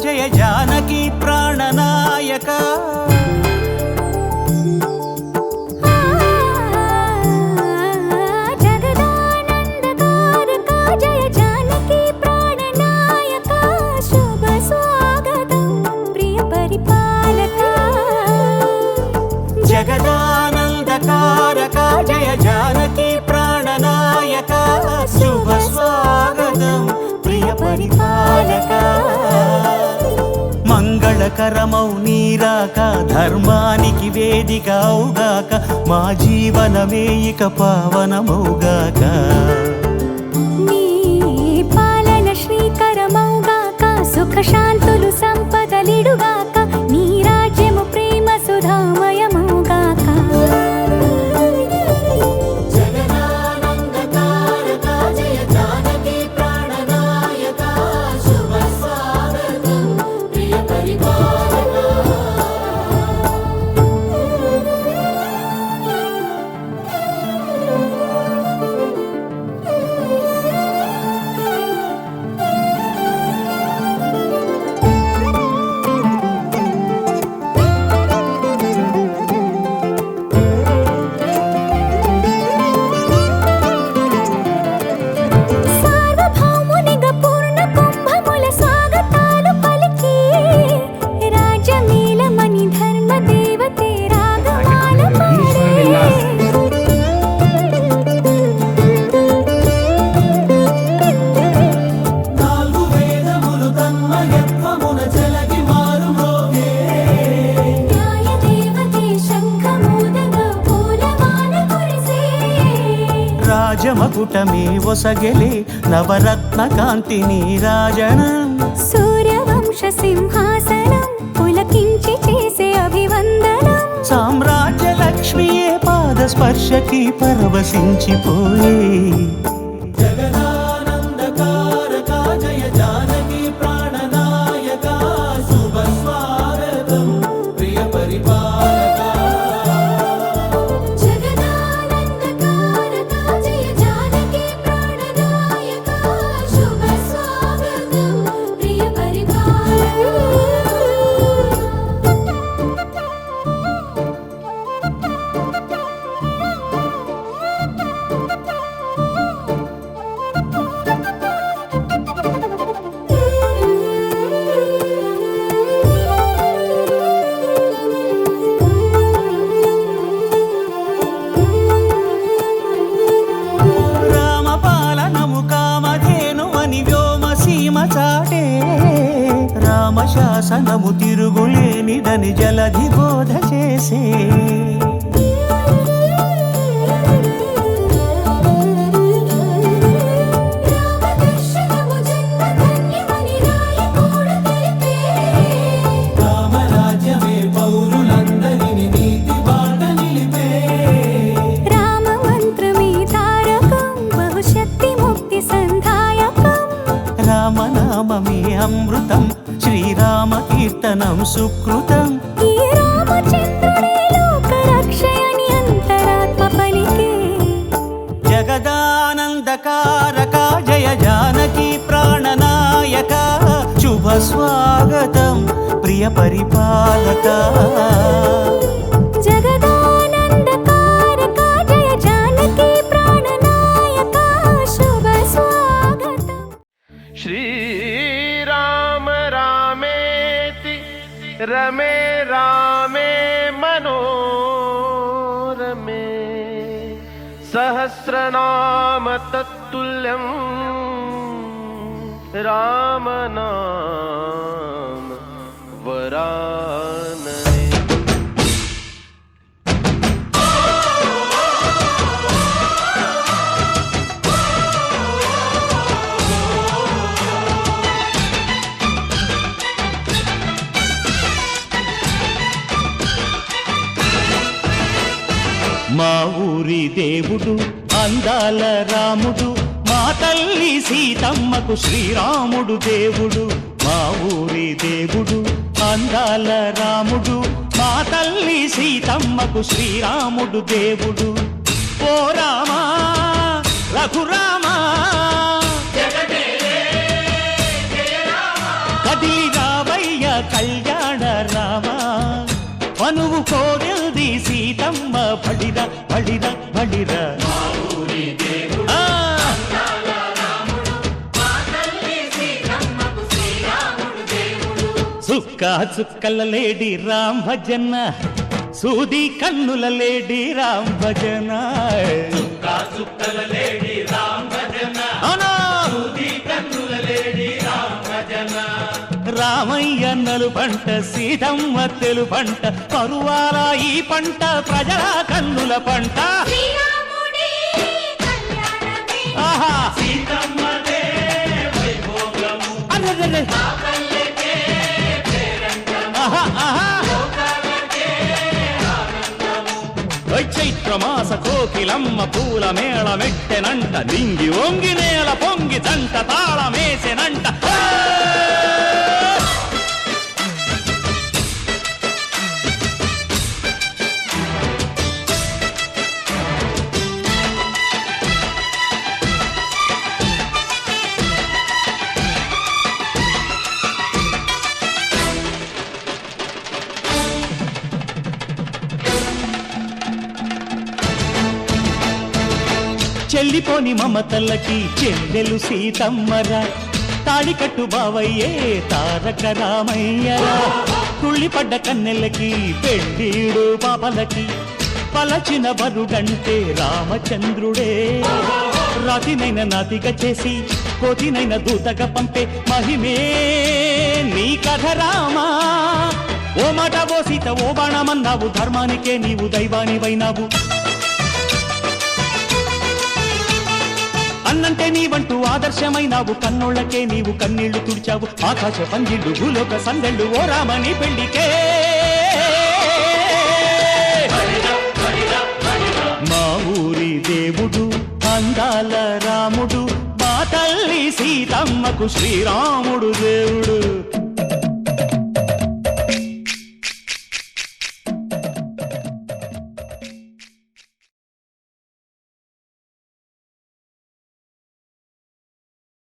జయ జానకి ప్రాణనాయక జగదానందకారక జయ జానకి ప్రాణనాయక శుభ స్వాగతం ప్రియ పరిపాలక జగదానందకారక జయ జానకి ప్రాణనాయక శుభ స్వాగతం ప్రియ పరిపాలక మంగళకరమౌ నీరాక ధర్మానికి వేదిక అవుగాక మా జీవనమే ఇక పావనమౌగాక నీ పాలన శ్రీకరమౌగాక సుఖ శాంతులు సంపదలిడుగాక నీ రాజ్యము ప్రేమ సుధామయమౌగాక రాజమకుటమే ఒసగెలే నవరత్న కాంతి నీరాజనం సూర్యవంశ సింహాసనం పులకించి చేసే అభివందనం సామ్రాజ్య లక్ష్మియే పాద స్పర్శకి పరవశించిపోయే జగదానందకారక జయ జానకి ప్రాణనాయక శుభ స్వాగతం ప్రియ పరిపాలక రామశాసనము తిరుగులేనిదని జలధి బోధ చేసే రామరాజ్యమే పౌరులందరిని నీతి బాట నిలిపే రామ మంత్రమే తారకం బహుశక్తి ముక్తి సంధాయకం రామనామమే అమృతం శ్రీరామ కీర్తనం సుకృతం ఈ రామచంద్రుడే లోక రక్షయని అంతరాత్మ పలికే జగదానందకారక జయ జానకి ప్రాణనాయక శుభ స్వాగతం ప్రియ పరిపాలక జగదానందకారక జయ జానకి ప్రాణనాయక శుభ స్వాగతం శ్రీరామ రామేతి రమే రామే మనోరమే సహస్రనామ తత్తుల్యం రామనామ వరాననే దేవుడు అందాల రాముడు మా తల్లి సీతమ్మకు శ్రీరాముడు దేవుడు మా ఊరి దేవుడు అందాల రాముడు మా తల్లి సీతమ్మకు శ్రీరాముడు దేవుడు ఓ రామా రఘురామా కదిలి రావయ్య కళ్యాణ రామా మనువు కోరింది సీతమ్మ బడిర బడిర బడిర చుక్క చుక్కల లేడి రామ్ భజన సూది కన్నుల లేడి రామ్ భజన చుక్కల లేడి రామ్ భజన సూది కన్నుల లేడి రామ్ భజన రామయ్య నలు పంట సీతమ్మ తెలు పంట కరువాల ఈ పంట ప్రజల కన్నుల పంట ఆహా సీతమ్మదే వైభోగము అరెరెరె చైత్రమాస కోకిలమ్మ పూల మేళ మెట్టెనంట నింగి ఒంగి నేల పొంగి జంట తాళమేసెనంట చెల్లిపోని మమతల్లకి చెల్లెలు సీతమ్మరా తాళికట్టు బావయ్యే తారక రామయ్యరా తుళ్ళిపడ్డ కన్నెలకి పెళ్ళీడు పాపలకి పలచిన బరుడంటే రామచంద్రుడే రాతినైన నాతిగా చేసి కోతినైన దూతగా పంపే మహిమే నీ కథ రామా ఓ మాట ఓ సీత ఓ బాణమన్నావు ధర్మానికే నీవు దైవానివైనావు అన్నంటే నీవంటూ ఆదర్శమైనావు కన్నోళ్ళకే నీవు కన్నీళ్లు తుడిచావు ఆకాశ పందిళ్ళు భూలోక సందళ్ళు ఓ రామని పెళ్లికే మా ఊరి దేవుడు అందాల రాముడు మా తల్లి సీతమ్మకు శ్రీరాముడు దేవుడు